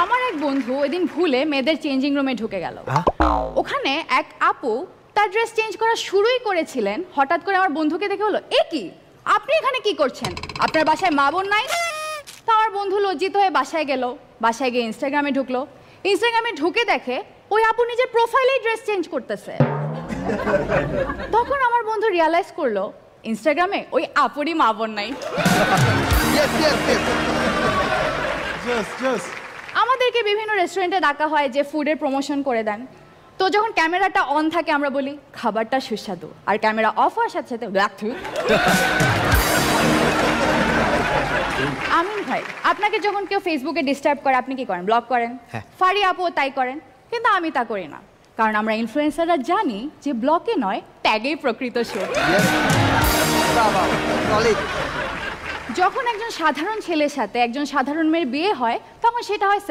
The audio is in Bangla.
আমার এক বন্ধু ওইদিন ভুলে মেয়েদের চেঞ্জিং রুমে ঢুকে গেল। ওখানে এক আপু তার ড্রেস চেঞ্জ করা শুরুই করেছিলেন। হঠাৎ করে আমার বন্ধুকে দেখে বলল, এ কি, আপনি এখানে কি করছেন? আপনার বাসায় মা বোন নাই? তো আমার বন্ধু লজ্জিত হয়ে বাসায় গেল। বাসায় গিয়ে ইনস্টাগ্রামে ঢুকলো। ইনস্টাগ্রামে ঢুকে দেখে ওই আপু নিজের প্রোফাইলেই ড্রেস চেঞ্জ করতেছে। তখন আমার বন্ধু রিয়ালাইজ করলো ইনস্টাগ্রামে ওই আপুরই মা বোন নাই। আমাদেরকে বিভিন্ন রেস্টুরেন্টে ডাকা হয় যে ফুডের প্রমোশন করে দেন। তো যখন ক্যামেরাটা অন থাকে আমরা বলি খাবারটা সুস্বাদু, আর ক্যামেরা অফ হওয়ার সাথে সাথে আমিন ভাই, আপনাকে যখন কেউ ফেসবুকে ডিস্টার্ব করে আপনি কি করেন? ব্লক করেন। ফারি আপু তাই করেন, কিন্তু আমি তা করি না। কারণ আমরা ইনফ্লুয়েন্সাররা জানি যে ব্লকে নয়, ট্যাগেই প্রকৃত সুখ। যখন একজন সাধারণ ছেলের সাথে একজন সাধারণ মেয়ের বিয়ে হয় তখন সেটা হয়